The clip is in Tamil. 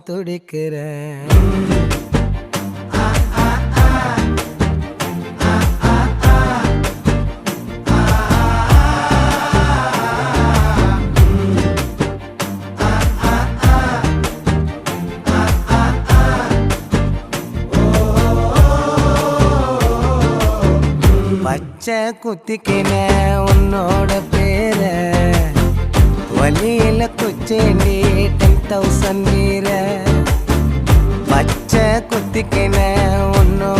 துடிக்கிறேன். பச்சை குத்திக்கின உன்னோட பேர வலியில குச்சேண்டி 10,000 வீர. பச்சை குத்திக்கின உன்னோட